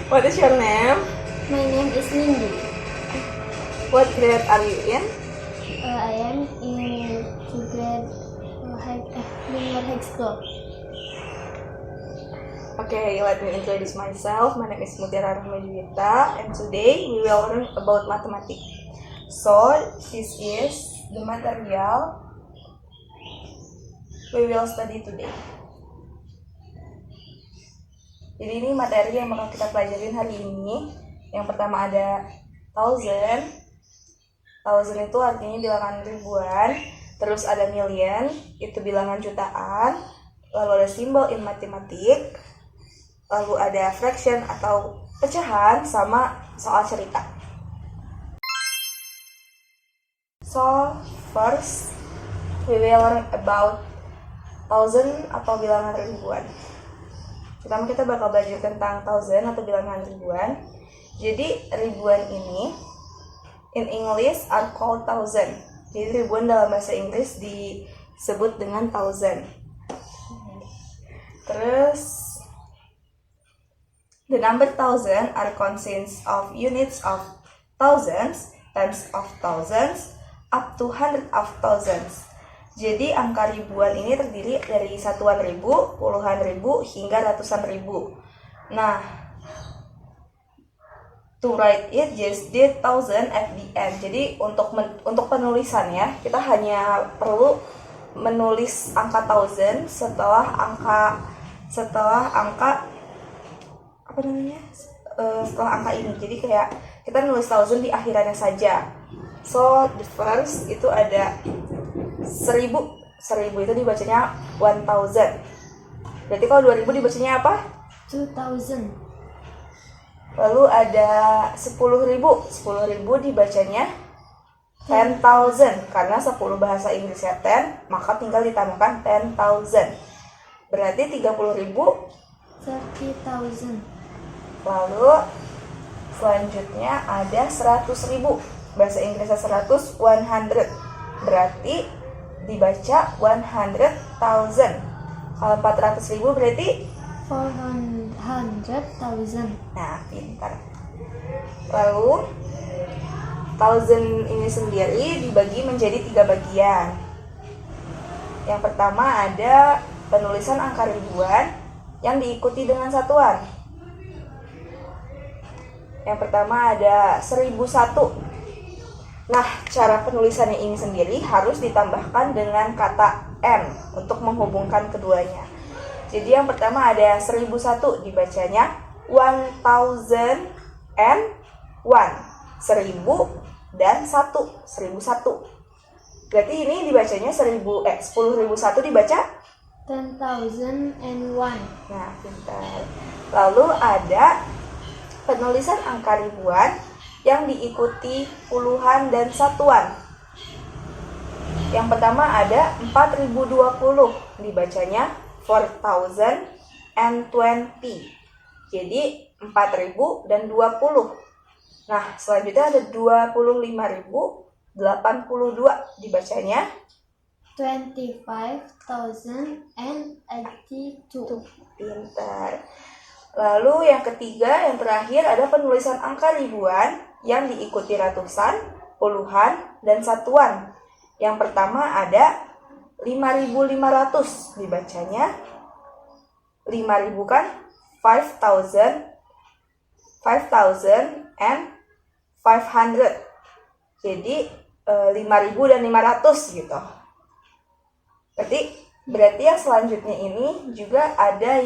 What is your name? My name is Nindi. What grade are you in? I am in grade junior high school. Okay, let me introduce myself. My name is Mutiara Rahmajuwita, and today we will learn about mathematics. So, this is the material we will study today. Jadi ini materi yang bakal kita pelajarin hari ini. Yang pertama ada thousand. Thousand itu artinya bilangan ribuan. Terus ada million, itu bilangan jutaan. Lalu ada symbol in mathematics. Lalu ada fraction atau pecahan sama soal cerita. So, first we will learn about thousand atau bilangan ribuan. Pertama kita bakal belajar tentang thousand atau bilangan ribuan. Jadi ribuan ini in English are called thousand. Jadi ribuan dalam bahasa Inggris disebut dengan thousand. Terus the number thousand are consists of units of thousands, tens of thousands, up to hundred of thousands. Jadi angka ribuan ini terdiri dari satuan ribu, puluhan ribu, hingga ratusan ribu. Nah, to write it just did thousand at the end. Jadi untuk penulisannya kita hanya perlu menulis angka thousand setelah angka setelah angka ini. Jadi kayak kita nulis thousand di akhirannya saja. So the first itu ada 1000 itu dibacanya 1000. Berarti kalau 2000 dibacanya apa? 2000. Lalu ada 10.000 dibacanya 10,000. Karena 10 bahasa Inggrisnya 10, maka tinggal ditambahkan 10,000. Berarti 30.000 30,000. Lalu selanjutnya ada 100.000. Bahasa Inggrisnya 100, 100. Berarti dibaca 100,000. Kalau 400.000 berarti 400,000. nah, pintar. Lalu thousand ini sendiri dibagi menjadi 3 bagian. Yang pertama ada penulisan angka ribuan yang diikuti dengan satuan. Yang pertama ada 1001. Nah, cara penulisannya ini sendiri harus ditambahkan dengan kata N untuk menghubungkan keduanya. Jadi yang pertama ada 1001 dibacanya 1001. 1000 dan 1001. Berarti ini dibacanya 1001 dibaca 10,001. nah, pintar. Lalu ada penulisan angka ribuan yang diikuti puluhan dan satuan. Yang pertama ada 4020 dibacanya 4020. Jadi 4000 dan 20. Nah, selanjutnya ada 25.082 dibacanya 25,082. pintar. Lalu yang ketiga, yang terakhir ada penulisan angka ribuan yang diikuti ratusan, puluhan, dan satuan. Yang pertama ada 5.500 dibacanya 5.000 kan 5,000 and 500. Jadi 5.000 dan 500 gitu. Berarti yang selanjutnya ini juga ada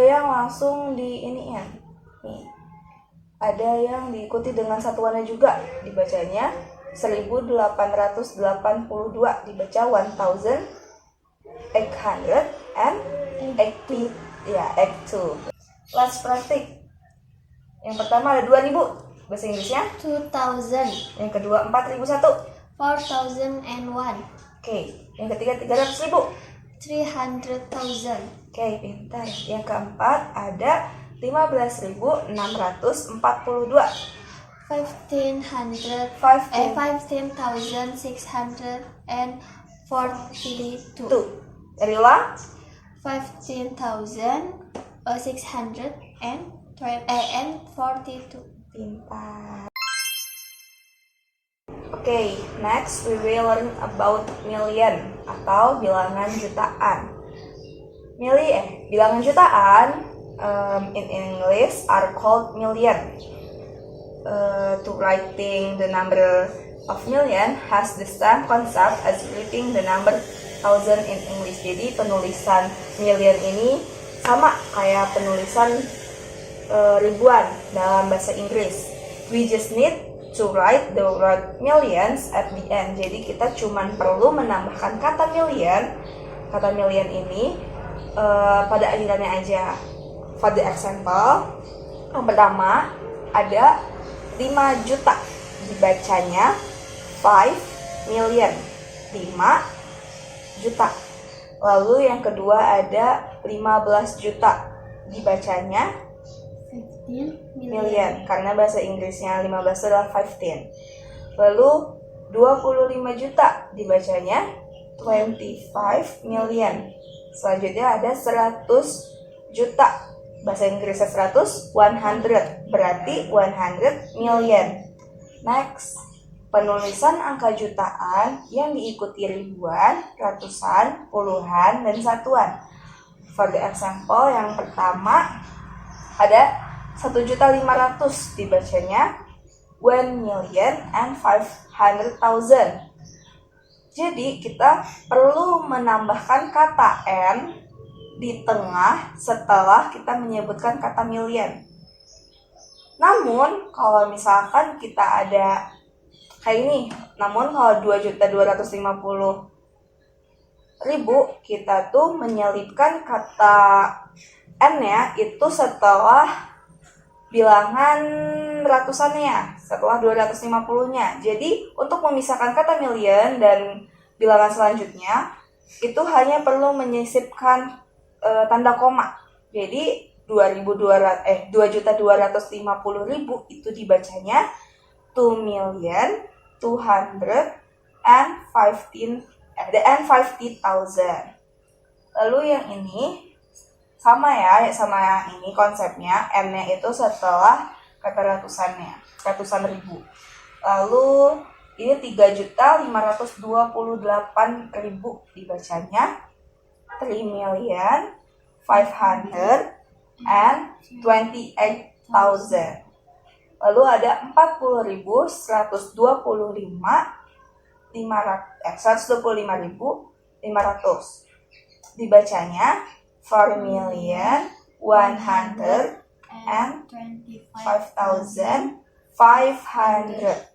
yang langsung di ini ya. Nih. Ada yang diikuti dengan satuannya juga, dibacanya 1882 dibaca 1882. Let's practice. Yang pertama ada 2000, bahasa Inggrisnya 2000. Yang kedua 4001. 4001. Oke, yang ketiga 300.000. 300,000. Oke, pintar. Yang keempat ada 15.642. 15,642. Dari ulang 15,642. 642. Pintar. Oke, next we will learn about million atau bilangan jutaan. Bilangan jutaan in English are called million. To writing the number of million has the same concept as writing the number thousand in English. Jadi penulisan million ini sama kayak penulisan ribuan dalam bahasa Inggris. We just need to write the word millions at the end. Jadi kita cuman perlu menambahkan kata million ini pada akhirannya aja. For the example, yang pertama ada 5 juta, dibacanya 5 million, 5 juta. Lalu yang kedua ada 15 juta, dibacanya 15 million, karena bahasa Inggrisnya 15 adalah 15. Lalu 25 juta, dibacanya 25 million. Selanjutnya ada 100 juta, bahasa Inggrisnya 100, 100, berarti 100 million. Next, penulisan angka jutaan yang diikuti ribuan, ratusan, puluhan, dan satuan. For the example, yang pertama ada 1.500.000, dibacanya 1.500.000. Jadi kita perlu menambahkan kata n di tengah setelah kita menyebutkan kata million. Namun kalau misalkan kita ada kayak ini, namun kalau 2.250.000, kita tuh menyelipkan kata n-nya itu setelah bilangan ratusannya, setelah 250-nya. Jadi untuk memisahkan kata million dan bilangan selanjutnya itu hanya perlu menyisipkan tanda koma. Jadi 2.250.000 itu dibacanya 2.250.000. Lalu yang ini sama ya, sama yang ini konsepnya, n-nya itu setelah kata ratusan ribu. Lalu ini 3.528.000, dibacanya 3.528,000. Lalu ada 125.500, dibacanya 4.125.500.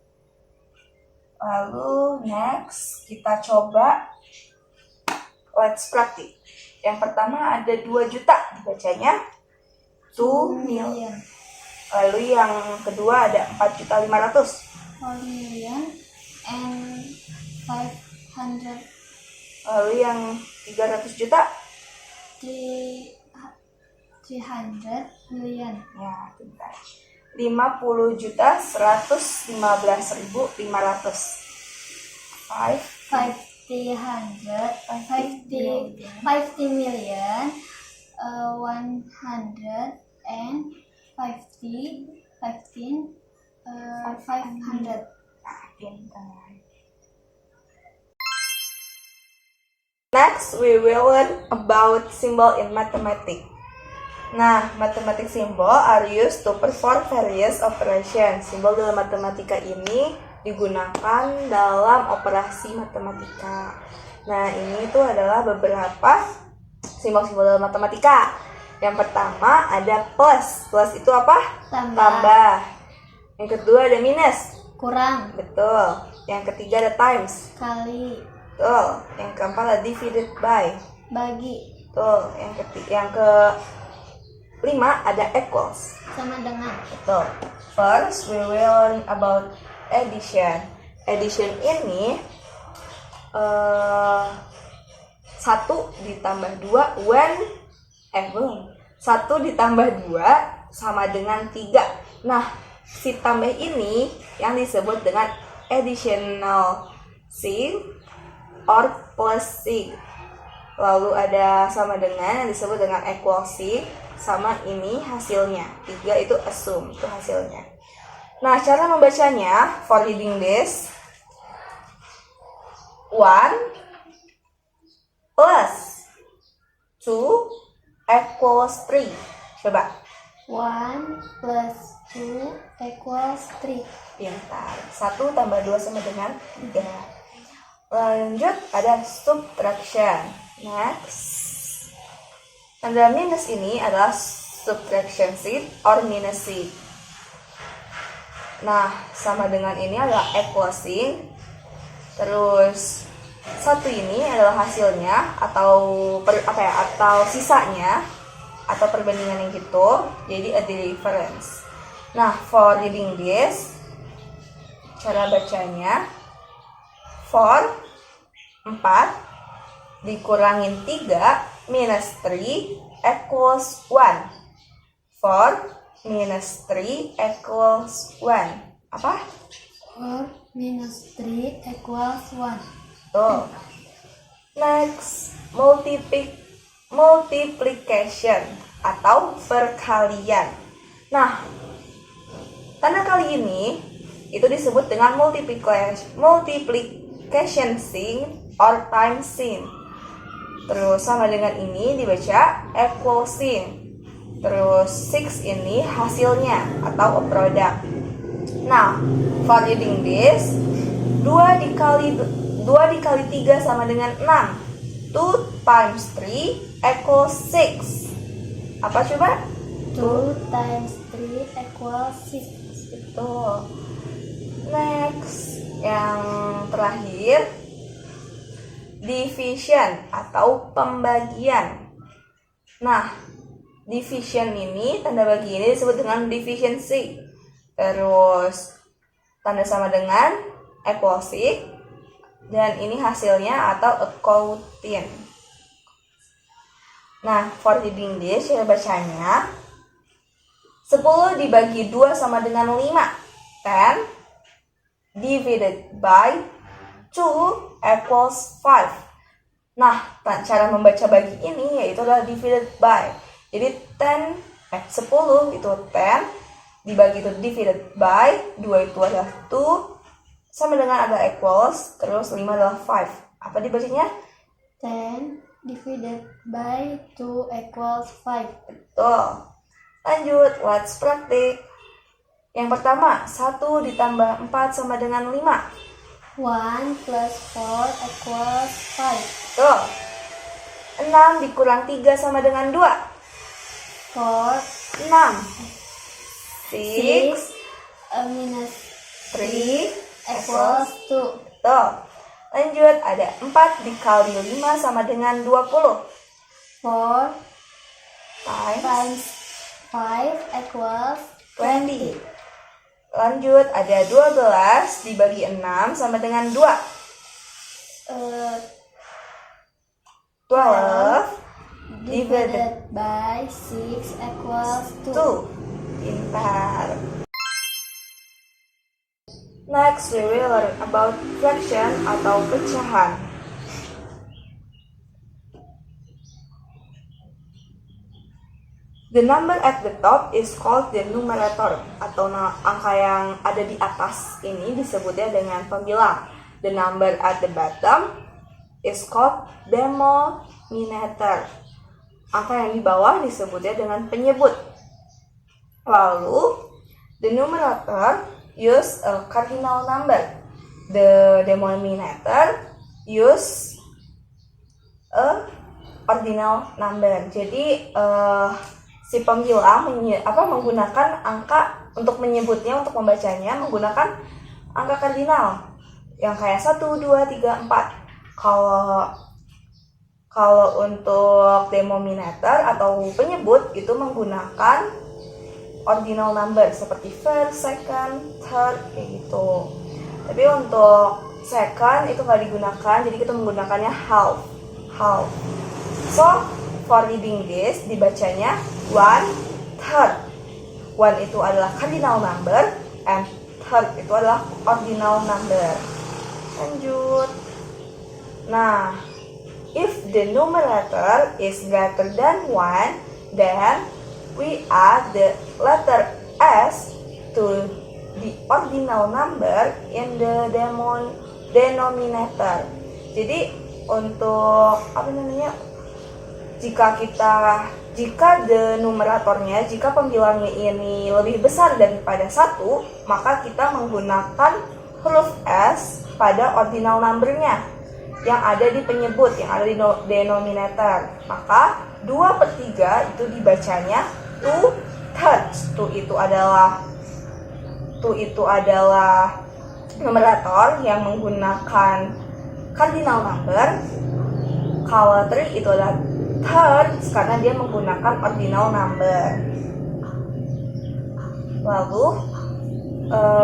Lalu next kita coba let's practice. Yang pertama ada 2 juta, dibacanya 2 million. Lalu yang kedua ada 4.500.000. 4,500,000. Lalu yang 300 juta 300 million. ya, bentar. 50.115.500. 50 million 500. Next, we will learn about symbol in mathematics. Nah, mathematic symbol are used to perform various operations. Simbol dalam matematika ini digunakan dalam operasi matematika. Nah, ini tuh adalah beberapa simbol-simbol dalam matematika. Yang pertama ada plus. Plus itu apa? Tambah. Yang kedua ada minus. Kurang. Betul. Yang ketiga ada times. Kali. Betul. Yang keempat ada divided by. Bagi. Betul. Yang kelima ada equals. Sama dengan. Betul. First, we will learn about addition. Addition ini 1 ditambah 2 1 ditambah 2 sama dengan 3. Nah, si tambah ini yang disebut dengan additional sign or plus sign. Lalu ada sama dengan yang disebut dengan equality, sama ini hasilnya. 3 itu assume, itu hasilnya. Nah, cara membacanya for reading this, 1 plus 2 equals 3. Coba. 1 plus 2 equals 3. Pintar. 1 tambah 2 sama dengan 3. Lanjut, ada subtraction. Next. Tanda minus ini adalah subtraction sign or minus sign. Nah, sama dengan ini adalah equal sign. Terus satu ini adalah hasilnya atau atau sisanya atau perbandingan yang gitu. Jadi a difference. Nah, for reading this, cara bacanya 4 dikurangin 3 minus 3 equals 1. 4 minus 3 equals 1. Apa? 4 minus 3 equals 1. Tuh. Next, multiplication atau perkalian. Nah, tanda kali ini itu disebut dengan multiplication sign or time sign. Terus sama dengan ini dibaca equal sign. Terus 6 ini hasilnya atau product. Nah, for reading this, 2 dikali 3 sama dengan 6. 2 times 3 equals 6. Apa coba? 2 times 3 equals 6. Betul. Next, yang terakhir, division atau pembagian. Nah, division ini, tanda bagi ini disebut dengan dividency. Terus tanda sama dengan equality, dan ini hasilnya atau a quotient. Nah, for reading this, cara bacanya 10 dibagi 2 sama dengan 5. 10 divided by 2 equals 5. Nah, cara membaca bagi ini yaitu adalah divided by. Jadi 10 itu 10 dibagi itu divided by 2 itu adalah 2 sama dengan ada equals, terus 5 adalah 5. Apa dibacanya? 10 divided by 2 equals 5. Betul. Lanjut, let's practice. Yang pertama, 1 ditambah 4 sama dengan 5. 1 plus 4 equals 5. Betul. 6 dikurang 3 sama dengan 2. 4 6. 6 minus 3 equals 2. Betul. Lanjut, ada 4 dikali 5 sama dengan 20. 4 Times times 5 equals 20. Lanjut, ada 12 dibagi 6 sama dengan 2. 12 divided by 6 equals 2. 2. Pintar. Next, we will learn about fraction atau pecahan. The number at the top is called the numerator, atau angka yang ada di atas ini disebutnya dengan pembilang. The number at the bottom is called denominator. Angka yang di bawah disebutnya dengan penyebut. Lalu, the numerator use a cardinal number. The denominator use a ordinal number. Jadi, si pembilang menggunakan angka untuk menyebutnya, untuk membacanya menggunakan angka kardinal yang kayak 1, 2, 3, 4. Kalau untuk denominator atau penyebut itu menggunakan ordinal number seperti first, second, third kayak gitu. Tapi untuk second itu nggak digunakan, jadi kita menggunakannya half. So for reading this dibacanya 1/3. 1 itu adalah cardinal number and third itu adalah ordinal number. Lanjut. Nah, if the numerator is greater than 1, then we add the letter s to the ordinal number in the denominator. Jadi untuk jika the numeratornya, jika pembilangnya ini lebih besar daripada 1, maka kita menggunakan huruf S pada ordinal numbernya yang ada di penyebut, yang ada di denominator. Maka 2/3 itu dibacanya 2/3. 2 itu adalah numerator yang menggunakan cardinal number. Kalau 3 itu adalah thirds karena dia menggunakan ordinal number. Lalu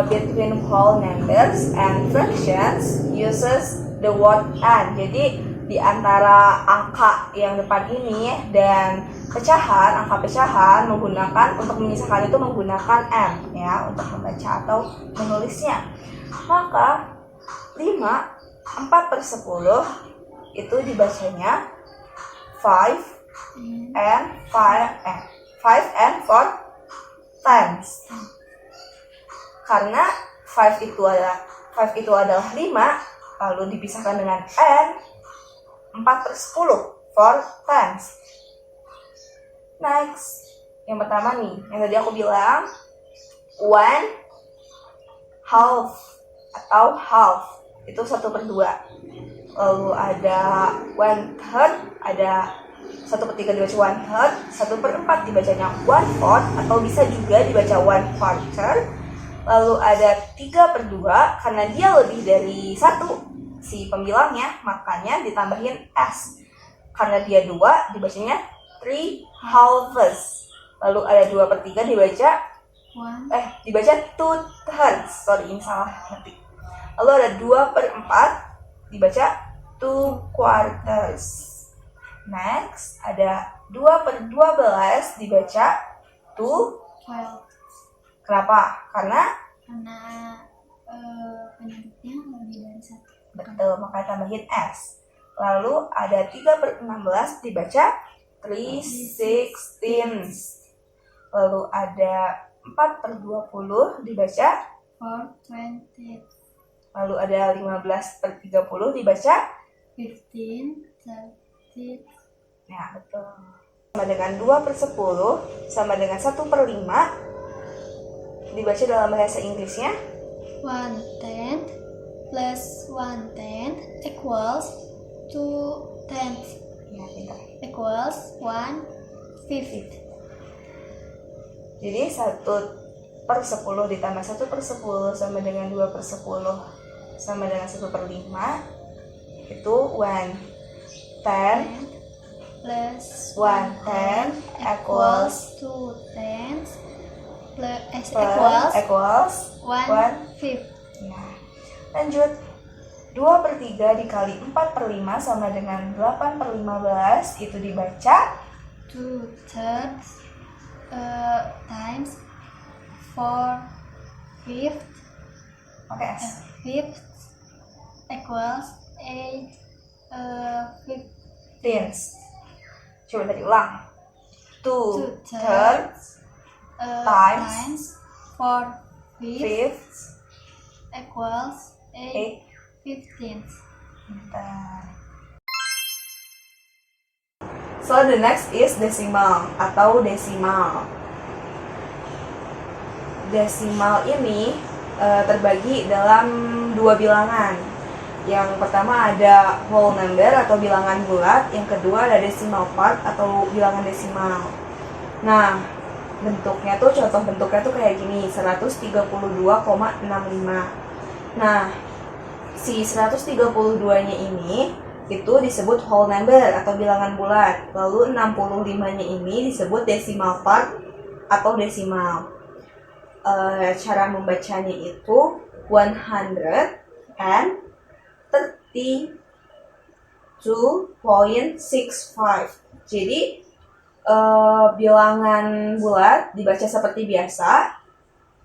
between whole numbers and fractions uses the word and. Jadi di antara angka yang depan ini dan angka pecahan menggunakan, untuk memisahkan itu menggunakan and ya, untuk membaca atau menulisnya. Maka 4/10 itu dibacanya 5 and 4 times. Karena 5 itu adalah 5, lalu dipisahkan dengan n, 4/10 4 times. Next, yang pertama nih, yang tadi aku bilang 1/2 atau half itu 1/2. Lalu ada 1/3, ada 1/3 dibaca 1/3, 1/4 dibacanya 1/4 atau bisa juga dibaca 1/4. Lalu ada 3/2 karena dia lebih dari 1 si pembilangnya, makanya ditambahin s. Karena dia 2 dibacanya 3/2. Lalu ada 2/3 dibaca 2/3. Sorry, ini salah nanti. Lalu ada 2/4 dibaca 2/4. Next, ada 2/12 dibaca 12. Kenapa? Karena penyebutnya lebih dari 1. betul, maka tambahin s. Lalu ada 3/16 dibaca 3/16. Lalu ada 4/20 dibaca 4/20. Lalu ada 15/30 dibaca 15/30. ya, betul. Sama dengan 2/10 sama dengan 1/5 dibaca dalam bahasa Inggrisnya 1/10 plus 1/10 equals 2/10 ya, pintar. equals 1/5. Jadi 1/10 ditambah 1/10 sama dengan 2/10 sama dengan 1/5 itu 1/10 plus 1/10 equals 2/10 equals 1/5. ya. Lanjut, 2/3 dikali 4/5 sama dengan 8/15 itu dibaca 2/3 times 4/5 pakai s. 5 equals 8/15. Coba tadi ulang. 2/3 times 4/5 fifths equals 8. 8/15. Bentar. So the next is decimal atau desimal. Desimal ini terbagi dalam dua bilangan. Yang pertama ada whole number atau bilangan bulat, yang kedua ada decimal part atau bilangan desimal. Nah, contoh bentuknya tuh kayak gini, 132,65. Nah, si 132-nya ini itu disebut whole number atau bilangan bulat. Lalu 65-nya ini disebut decimal part atau desimal. Cara membacanya itu 132.65. Jadi bilangan bulat dibaca seperti biasa,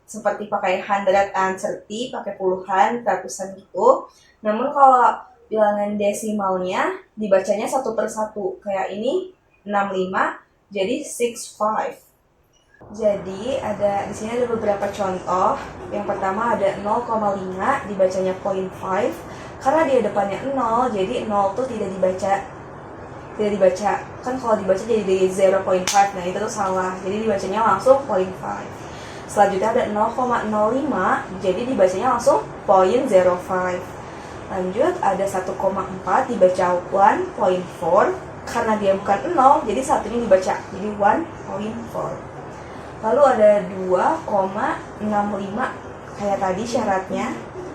seperti pakai 130, pakai puluhan, ratusan gitu. Namun kalau bilangan desimalnya dibacanya satu per satu. Kayak ini 65 jadi 65. Jadi di sini ada beberapa contoh. Yang pertama ada 0,5 dibacanya 0.5. Karena dia depannya 0, jadi 0 tuh tidak dibaca. Kan kalau dibaca jadi 0.5. Nah, itu tuh salah. Jadi dibacanya langsung 0.5. Selanjutnya ada 0,05, jadi dibacanya langsung 0.05. Lanjut ada 1,4 dibaca 1.4. Karena dia bukan 0, jadi satunya dibaca jadi 1.4. Lalu ada 2,65, kayak tadi syaratnya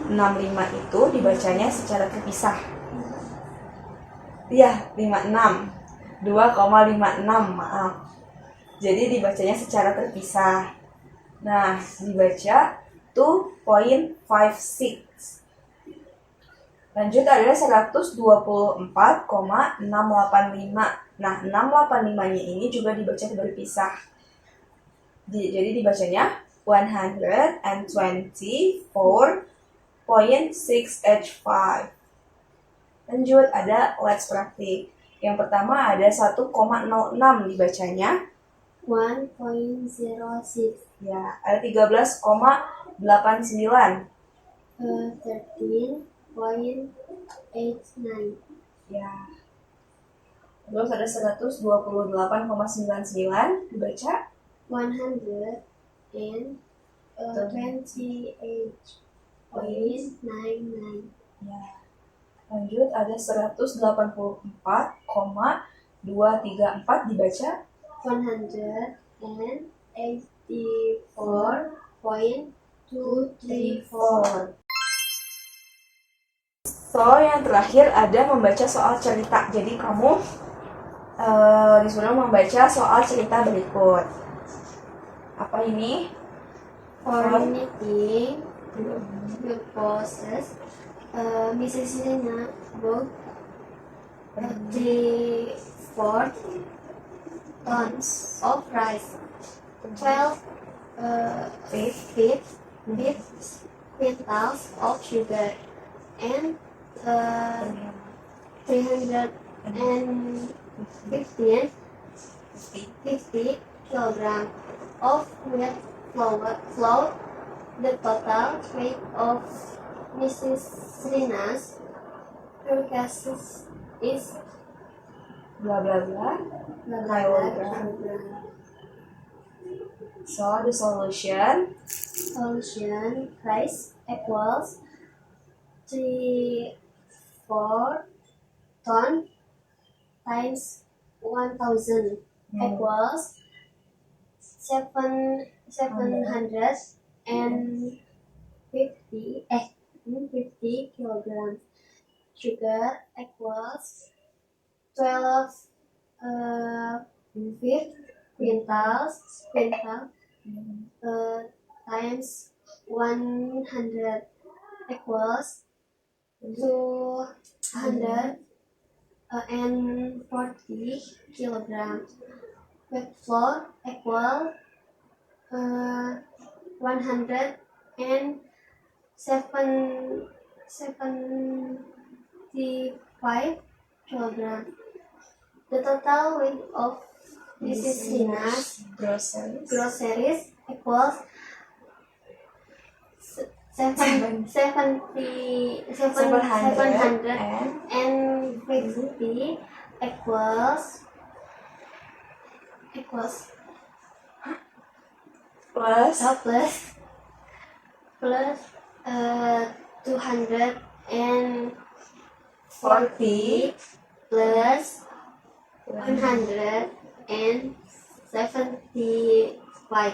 65 itu dibacanya secara terpisah. Iya, 56. 2,56, maaf. Jadi dibacanya secara terpisah. Nah, dibaca 2.56. Lanjut ada 124,685. Nah, 685-nya ini juga dibaca berpisah. Jadi dibacanya 124.6H5. Lanjut ada let's praktik. Yang pertama ada 1,06 dibacanya 1.06. ya, ada 13,89 13.89. ya. Terus ada 128,99 dibaca 128.99. ya. Lanjut ada 184,234 dibaca 184.234. So, yang terakhir ada membaca soal cerita. Jadi kamu disuruh membaca soal cerita berikut. Apa ini? Originating the process, Mrs. Lina bought 3/4 tons of rice, 12 fifth quintals of sugar, and 350 kilograms of wheat flour. The total weight of Mrs. Rina's purchases is Bla bla bla. kilogram. So, the solution Solution: rice equals 3/4 ton times 1,000 equals 750 kilograms. Sugar equals 12 quintal times 100 equals 240 kilograms. Wheat flour equal 175 kilograms. The total weight of Mrs. Rina's groceries equals 750 equals plus 240 plus 175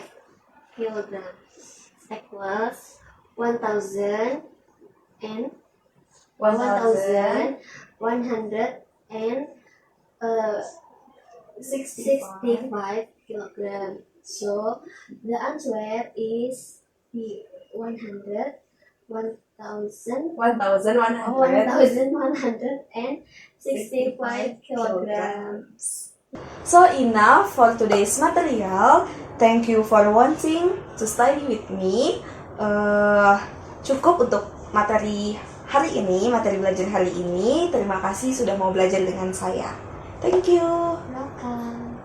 kilograms equals 1,165 kilograms. So the answer is the 1,165 kilograms. So enough for today's material. Thank you for wanting to study with me. Cukup untuk materi hari ini, materi belajar hari ini. Terima kasih sudah mau belajar dengan saya. Thank you. Welcome.